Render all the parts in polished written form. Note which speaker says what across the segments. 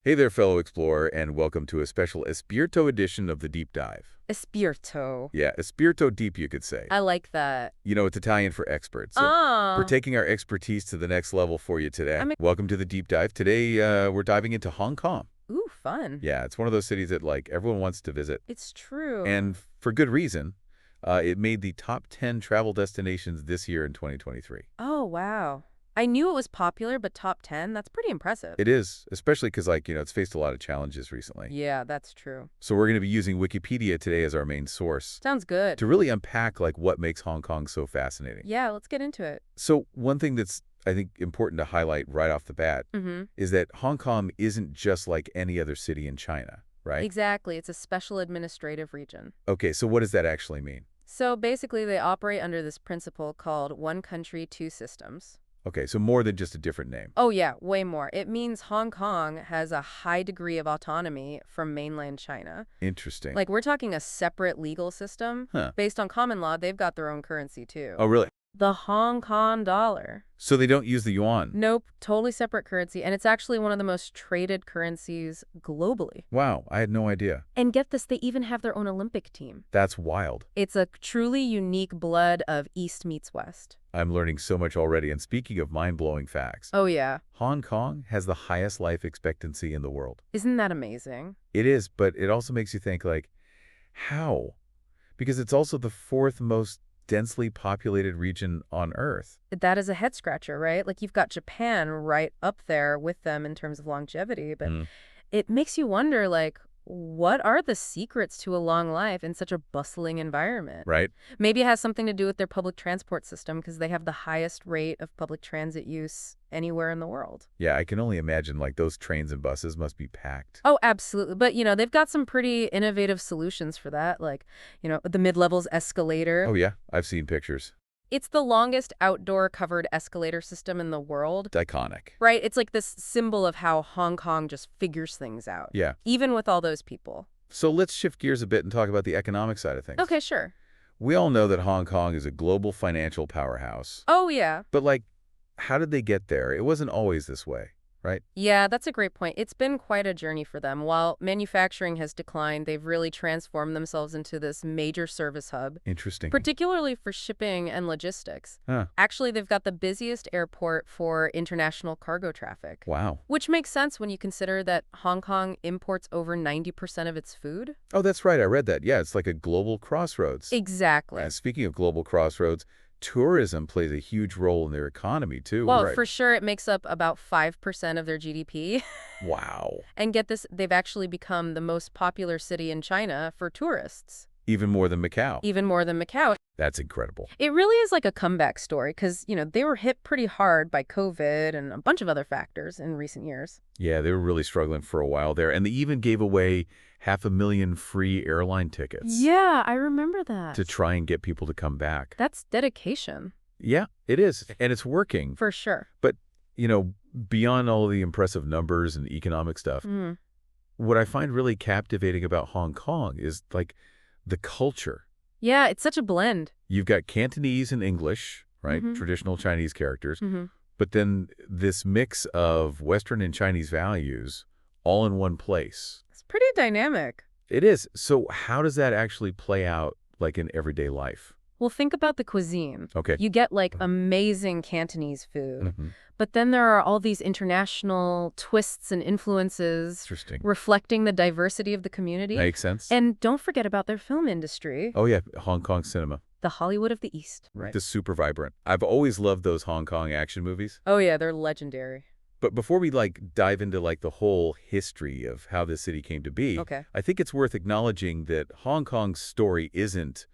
Speaker 1: Hey there, fellow explorer, and welcome to a special Espirito edition of the Deep Dive.
Speaker 2: Espirito.
Speaker 1: Yeah, Espirito Deep, you could say.
Speaker 2: I like that.
Speaker 1: You know, it's Italian for expert, so we're
Speaker 2: Ah,
Speaker 1: taking our expertise to the next level for you today.
Speaker 2: I'm.
Speaker 1: Welcome to the Deep Dive. Today, we're diving into Hong Kong.
Speaker 2: Ooh, fun.
Speaker 1: Yeah, it's one of those cities that, everyone wants to visit.
Speaker 2: It's true.
Speaker 1: And for good reason. It made the top 10 travel destinations this year in 2023.
Speaker 2: Oh, wow. I knew it was popular, but top 10? That's pretty impressive.
Speaker 1: It is, especially because, it's faced a lot of challenges recently.
Speaker 2: Yeah, that's true.
Speaker 1: So we're going to be using Wikipedia today as our main source
Speaker 2: Sounds good.
Speaker 1: to really unpack what makes Hong Kong so fascinating.
Speaker 2: Yeah, let's get into it.
Speaker 1: So one thing that's, I think, important to highlight right off the bat
Speaker 2: Mm-hmm.
Speaker 1: is that Hong Kong isn't just like any other city in China, right?
Speaker 2: Exactly. It's a special administrative region.
Speaker 1: Okay, so what does that actually mean?
Speaker 2: So basically, they operate under this principle called one country, two systems.
Speaker 1: Okay, so more than just a different name.
Speaker 2: Oh, yeah, way more. It means Hong Kong has a high degree of autonomy from mainland China.
Speaker 1: Interesting.
Speaker 2: Like, we're talking a separate legal system.
Speaker 1: Huh.
Speaker 2: Based on common law, they've got their own currency, too.
Speaker 1: Oh, really?
Speaker 2: The Hong Kong dollar.
Speaker 1: So they don't use the yuan?
Speaker 2: Nope, totally separate currency, and it's actually one of the most traded currencies globally.
Speaker 1: Wow, I had no idea.
Speaker 2: And get this, they even have their own Olympic team.
Speaker 1: That's wild.
Speaker 2: It's a truly unique blend of East meets West.
Speaker 1: I'm learning so much already, and speaking of mind-blowing facts,
Speaker 2: Oh, yeah.
Speaker 1: Hong Kong has the highest life expectancy in the world.
Speaker 2: Isn't that amazing?
Speaker 1: It is, but it also makes you think, how? Because it's also the fourth most densely populated region on Earth.
Speaker 2: That is a head scratcher, right? Like, you've got Japan right up there with them in terms of longevity, but
Speaker 1: Mm.
Speaker 2: it makes you wonder, what are the secrets to a long life in such a bustling environment?
Speaker 1: Right?
Speaker 2: Maybe it has something to do with their public transport system because they have the highest rate of public transit use anywhere in the world.
Speaker 1: Yeah, I can only imagine those trains and buses must be packed.
Speaker 2: Oh, absolutely. But, they've got some pretty innovative solutions for that, the mid-levels escalator.
Speaker 1: Oh yeah, I've seen pictures.
Speaker 2: It's the longest outdoor covered escalator system in the world.
Speaker 1: It's iconic.
Speaker 2: Right? It's like this symbol of how Hong Kong just figures things out,
Speaker 1: Yeah.
Speaker 2: even with all those people.
Speaker 1: So let's shift gears a bit and talk about the economic side of things.
Speaker 2: Okay, sure.
Speaker 1: We all know that Hong Kong is a global financial powerhouse.
Speaker 2: Oh, yeah.
Speaker 1: But how did they get there? It wasn't always this way, right?
Speaker 2: Yeah, that's a great point. It's been quite a journey for them. While manufacturing has declined, they've really transformed themselves into this major service hub,
Speaker 1: Interesting.
Speaker 2: particularly for shipping and logistics.
Speaker 1: Huh.
Speaker 2: Actually, they've got the busiest airport for international cargo traffic.
Speaker 1: Wow.
Speaker 2: Which makes sense when you consider that Hong Kong imports over 90% of its food.
Speaker 1: Oh, that's right. I read that. Yeah, it's like a global crossroads.
Speaker 2: Exactly.
Speaker 1: Speaking of global crossroads, tourism plays a huge role in their economy, too.
Speaker 2: Well,
Speaker 1: right?
Speaker 2: for sure, it makes up about 5% of their GDP.
Speaker 1: Wow.
Speaker 2: And get this, they've actually become the most popular city in China for tourists.
Speaker 1: Even more than Macau.
Speaker 2: Even more than Macau.
Speaker 1: That's incredible.
Speaker 2: It really is like a comeback story because, they were hit pretty hard by COVID and a bunch of other factors in recent years.
Speaker 1: Yeah, they were really struggling for a while there, and they even gave away 500,000 free airline tickets
Speaker 2: Yeah, I remember that.
Speaker 1: to try and get people to come back.
Speaker 2: That's dedication.
Speaker 1: Yeah, it is, and it's working.
Speaker 2: For sure.
Speaker 1: But, beyond all the impressive numbers and economic stuff,
Speaker 2: Mm.
Speaker 1: what I find really captivating about Hong Kong is, the culture.
Speaker 2: Yeah, it's such a blend.
Speaker 1: You've got Cantonese and English, right?
Speaker 2: Mhm.
Speaker 1: Traditional Chinese characters.
Speaker 2: Hmm.
Speaker 1: But then this mix of Western and Chinese values all in one place.
Speaker 2: It's pretty dynamic.
Speaker 1: It is. So how does that actually play out, in everyday life?
Speaker 2: Well, think about the cuisine.
Speaker 1: Okay.
Speaker 2: You get amazing Cantonese food,
Speaker 1: Mhm.
Speaker 2: but then there are all these international twists and influences
Speaker 1: Interesting.
Speaker 2: reflecting the diversity of the community.
Speaker 1: Makes sense.
Speaker 2: And don't forget about their film industry,
Speaker 1: Oh, yeah, Hong Kong cinema.
Speaker 2: the Hollywood of the East. Right.
Speaker 1: Just super vibrant. I've always loved those Hong Kong action movies.
Speaker 2: Oh, yeah, they're legendary.
Speaker 1: But before we, dive into, the whole history of how this city came to be,
Speaker 2: Okay.
Speaker 1: I think it's worth acknowledging that Hong Kong's story isn't,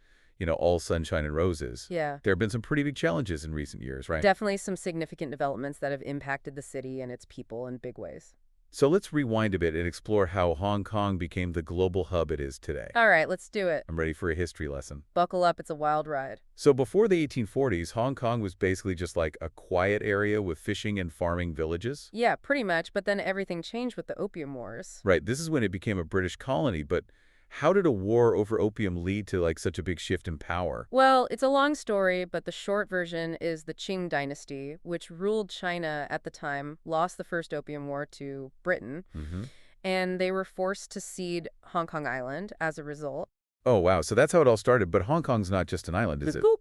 Speaker 1: all sunshine and roses.
Speaker 2: Yeah.
Speaker 1: There have been some pretty big challenges in recent years, right?
Speaker 2: Definitely some significant developments that have impacted the city and its people in big ways.
Speaker 1: So let's rewind a bit and explore how Hong Kong became the global hub it is today.
Speaker 2: All right, let's do it.
Speaker 1: I'm ready for a history lesson.
Speaker 2: Buckle up, it's a wild ride.
Speaker 1: So before the 1840s, Hong Kong was basically just a quiet area with fishing and farming villages.
Speaker 2: Yeah, pretty much, but then everything changed with the Opium Wars.
Speaker 1: Right, this is when it became a British colony, but How did a war over opium lead to like such a big shift in power?
Speaker 2: Well, it's a long story, but the short version is the Qing dynasty, which ruled China at the time, lost the First Opium War to Britain,
Speaker 1: Hmm.
Speaker 2: and they were forced to cede Hong Kong Island as a result.
Speaker 1: Oh, wow. So that's how it all started. But Hong Kong's not just an island, is it?
Speaker 2: Boop.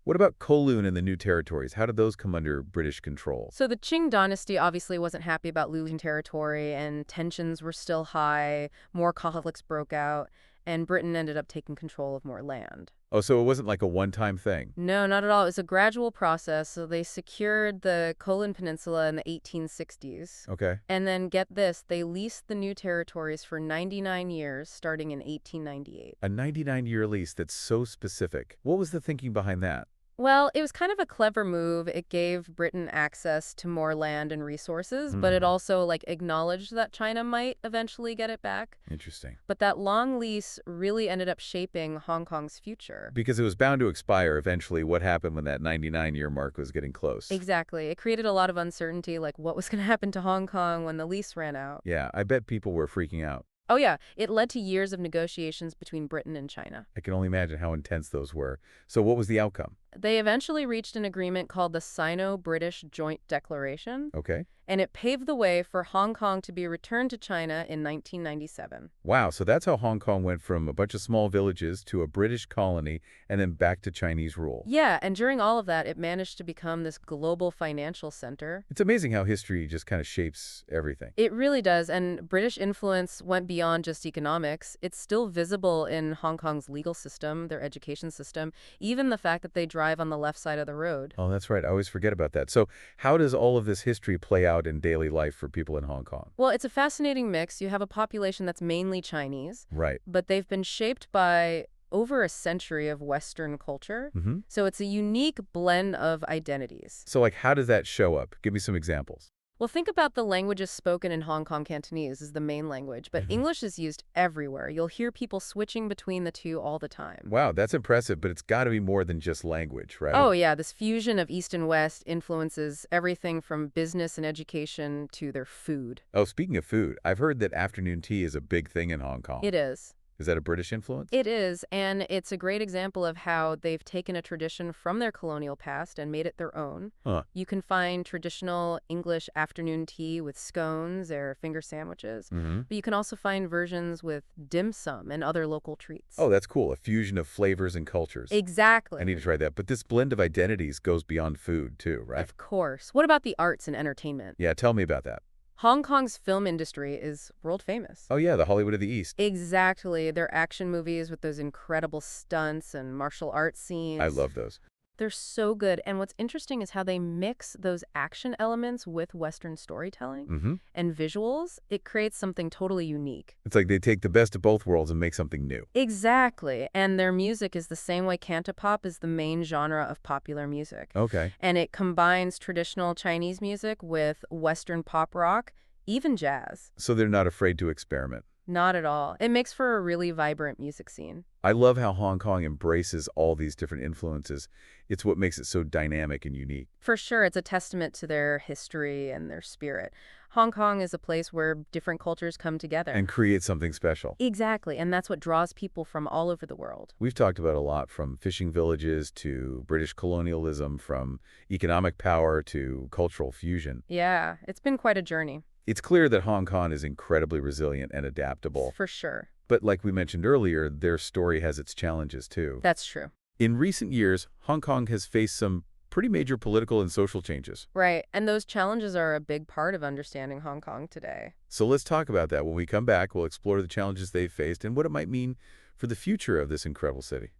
Speaker 1: What about Kowloon and the new territories? How did those come under British control?
Speaker 2: So the Qing dynasty obviously wasn't happy about losing territory, and tensions were still high, more conflicts broke out, and Britain ended up taking control of more land.
Speaker 1: Oh, so it wasn't like a one-time thing.
Speaker 2: No, not at all. It was a gradual process. So they secured the Kowloon Peninsula in the 1860s.
Speaker 1: Okay.
Speaker 2: And then get this, they leased the new territories for 99 years, starting in 1898.
Speaker 1: A 99-year lease that's so specific. What was the thinking behind that?
Speaker 2: Well, it was kind of a clever move. It gave Britain access to more land and resources, but it
Speaker 1: Hmm.
Speaker 2: also acknowledged that China might eventually get it back.
Speaker 1: Interesting.
Speaker 2: But that long lease really ended up shaping Hong Kong's future.
Speaker 1: Because it was bound to expire eventually. What happened when that 99-year mark was getting close?
Speaker 2: Exactly. It created a lot of uncertainty, like what was going to happen to Hong Kong when the lease ran out.
Speaker 1: Yeah, I bet people were freaking out.
Speaker 2: Oh, yeah. It led to years of negotiations between Britain and China.
Speaker 1: I can only imagine how intense those were. So what was the outcome?
Speaker 2: They eventually reached an agreement called the Sino-British Joint Declaration,
Speaker 1: Okay.
Speaker 2: and it paved the way for Hong Kong to be returned to China in 1997.
Speaker 1: Wow, so that's how Hong Kong went from a bunch of small villages to a British colony and then back to Chinese rule.
Speaker 2: Yeah, and during all of that, it managed to become this global financial center.
Speaker 1: It's amazing how history just kind of shapes everything.
Speaker 2: It really does, and British influence went beyond just economics. It's still visible in Hong Kong's legal system, their education system, even the fact that they drive on the left side of the road.
Speaker 1: Oh, that's right. I always forget about that. So how does all of this history play out in daily life for people in Hong Kong?
Speaker 2: Well, it's a fascinating mix. You have a population that's mainly Chinese,
Speaker 1: Right.
Speaker 2: but they've been shaped by over a century of Western culture.
Speaker 1: Hmm.
Speaker 2: So it's a unique blend of identities.
Speaker 1: So like how does that show up? Give me some examples.
Speaker 2: Well, think about the languages spoken in Hong Kong. Cantonese is the main language, but
Speaker 1: Mhm.
Speaker 2: English is used everywhere. You'll hear people switching between the two all the time.
Speaker 1: Wow, that's impressive, but it's got to be more than just language, right?
Speaker 2: Oh, yeah, this fusion of East and West influences everything from business and education to their food.
Speaker 1: Oh, speaking of food, I've heard that afternoon tea is a big thing in Hong Kong.
Speaker 2: It is.
Speaker 1: Is that a British influence?
Speaker 2: It is, and it's a great example of how they've taken a tradition from their colonial past and made it their own.
Speaker 1: Huh.
Speaker 2: You can find traditional English afternoon tea with scones or finger sandwiches,
Speaker 1: Hmm.
Speaker 2: but you can also find versions with dim sum and other local treats.
Speaker 1: Oh, that's cool. A fusion of flavors and cultures.
Speaker 2: Exactly.
Speaker 1: I need to try that. But this blend of identities goes beyond food, too, right?
Speaker 2: Of course. What about the arts and entertainment?
Speaker 1: Yeah, tell me about that.
Speaker 2: Hong Kong's film industry is world famous.
Speaker 1: Oh, yeah, the Hollywood of the East.
Speaker 2: Exactly. Their action movies with those incredible stunts and martial arts scenes.
Speaker 1: I love those.
Speaker 2: They're so good. And what's interesting is how they mix those action elements with Western storytelling
Speaker 1: Hmm.
Speaker 2: and visuals. It creates something totally unique.
Speaker 1: It's like they take the best of both worlds and make something new.
Speaker 2: Exactly. And their music is the same way cantopop is the main genre of popular music.
Speaker 1: Okay.
Speaker 2: And it combines traditional Chinese music with Western pop rock, even jazz.
Speaker 1: So they're not afraid to experiment.
Speaker 2: Not at all. It makes for a really vibrant music scene.
Speaker 1: I love how Hong Kong embraces all these different influences. It's what makes it so dynamic and unique.
Speaker 2: For sure, it's a testament to their history and their spirit. Hong Kong is a place where different cultures come together.
Speaker 1: And create something special.
Speaker 2: Exactly, and that's what draws people from all over the world.
Speaker 1: We've talked about a lot, from fishing villages to British colonialism, from economic power to cultural fusion.
Speaker 2: Yeah, it's been quite a journey.
Speaker 1: It's clear that Hong Kong is incredibly resilient and adaptable.
Speaker 2: For sure.
Speaker 1: But like we mentioned earlier, their story has its challenges too.
Speaker 2: That's true.
Speaker 1: In recent years, Hong Kong has faced some pretty major political and social changes.
Speaker 2: Right, and those challenges are a big part of understanding Hong Kong today.
Speaker 1: So let's talk about that. When we come back, we'll explore the challenges they've faced and what it might mean for the future of this incredible city.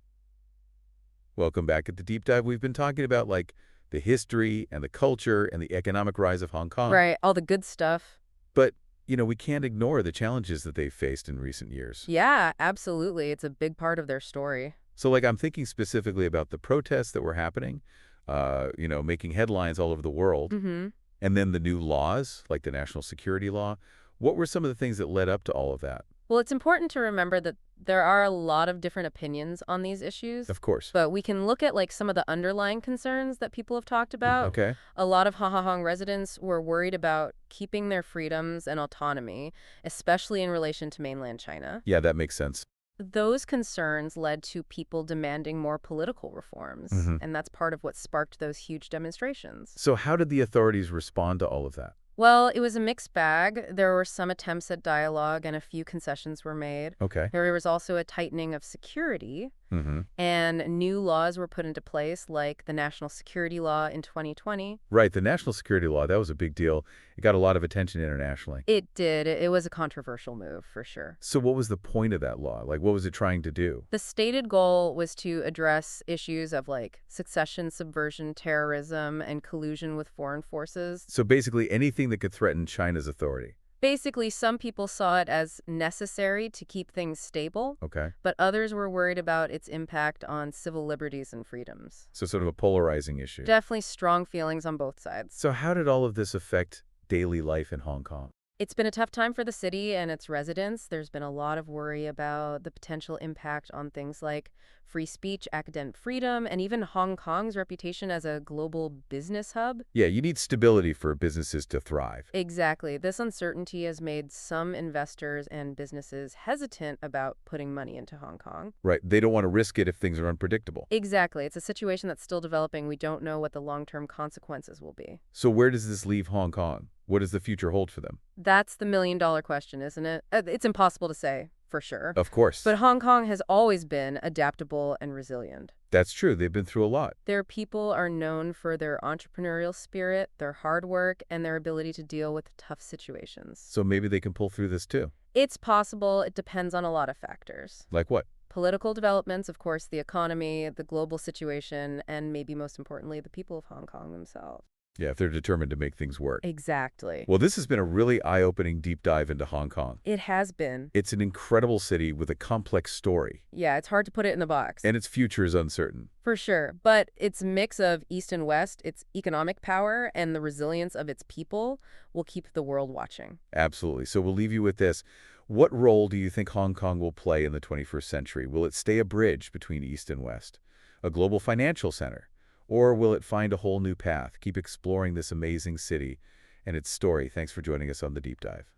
Speaker 1: Welcome back. At the Deep Dive, we've been talking about like the history and the culture and the economic rise of Hong Kong.
Speaker 2: Right, all the good stuff.
Speaker 1: But, we can't ignore the challenges that they've faced in recent years.
Speaker 2: Yeah, absolutely. It's a big part of their story.
Speaker 1: So, like, I'm thinking specifically about the protests that were happening, making headlines all over the world,
Speaker 2: Mm-hmm.
Speaker 1: and then the new laws, like the national security law. What were some of the things that led up to all of that?
Speaker 2: Well, it's important to remember that there are a lot of different opinions on these issues.
Speaker 1: Of course.
Speaker 2: But we can look at some of the underlying concerns that people have talked about.
Speaker 1: Okay.
Speaker 2: A lot of Hong Kong residents were worried about keeping their freedoms and autonomy, especially in relation to mainland China.
Speaker 1: Yeah, that makes sense.
Speaker 2: Those concerns led to people demanding more political reforms,
Speaker 1: Hmm.
Speaker 2: and that's part of what sparked those huge demonstrations.
Speaker 1: So how did the authorities respond to all of that?
Speaker 2: Well, it was a mixed bag. There were some attempts at dialogue, and a few concessions were made.
Speaker 1: Okay.
Speaker 2: There was also a tightening of security,
Speaker 1: Hmm.
Speaker 2: and new laws were put into place, like the National Security Law in 2020.
Speaker 1: Right, the national security law, that was a big deal. It got a lot of attention internationally.
Speaker 2: It did. It was a controversial move, for sure.
Speaker 1: So what was the point of that law? Like, what was it trying to do?
Speaker 2: The stated goal was to address issues of like succession, subversion, terrorism, and collusion with foreign forces.
Speaker 1: So basically anything that could threaten China's authority.
Speaker 2: Basically, some people saw it as necessary to keep things stable,
Speaker 1: Okay.
Speaker 2: but others were worried about its impact on civil liberties and freedoms.
Speaker 1: So sort of a polarizing issue.
Speaker 2: Definitely strong feelings on both sides.
Speaker 1: So how did all of this affect daily life in Hong Kong?
Speaker 2: It's been a tough time for the city and its residents. There's been a lot of worry about the potential impact on things like free speech, academic freedom, and even Hong Kong's reputation as a global business hub.
Speaker 1: Yeah, you need stability for businesses to thrive.
Speaker 2: Exactly. This uncertainty has made some investors and businesses hesitant about putting money into Hong Kong.
Speaker 1: Right. They don't want to risk it if things are unpredictable.
Speaker 2: Exactly. It's a situation that's still developing. We don't know what the long-term consequences will be.
Speaker 1: So where does this leave Hong Kong? What does the future hold for them?
Speaker 2: That's the million-dollar question, isn't it? It's impossible to say, for sure.
Speaker 1: Of course.
Speaker 2: But Hong Kong has always been adaptable and resilient.
Speaker 1: That's true. They've been through a lot.
Speaker 2: Their people are known for their entrepreneurial spirit, their hard work, and their ability to deal with tough situations.
Speaker 1: So maybe they can pull through this too.
Speaker 2: It's possible. It depends on a lot of factors.
Speaker 1: Like what?
Speaker 2: Political developments, of course, the economy, the global situation, and maybe most importantly, the people of Hong Kong themselves.
Speaker 1: Yeah, if they're determined to make things work.
Speaker 2: Exactly.
Speaker 1: Well, this has been a really eye-opening deep dive into Hong Kong.
Speaker 2: It has been.
Speaker 1: It's an incredible city with a complex story,
Speaker 2: Yeah, it's hard to put it in the box.
Speaker 1: and its future is uncertain.
Speaker 2: For sure. But its mix of East and West, its economic power, and the resilience of its people will keep the world watching.
Speaker 1: Absolutely. So we'll leave you with this. What role do you think Hong Kong will play in the 21st century? Will it stay a bridge between East and West? A global financial center? Or will it find a whole new path? Keep exploring this amazing city and its story. Thanks for joining us on The Deep Dive.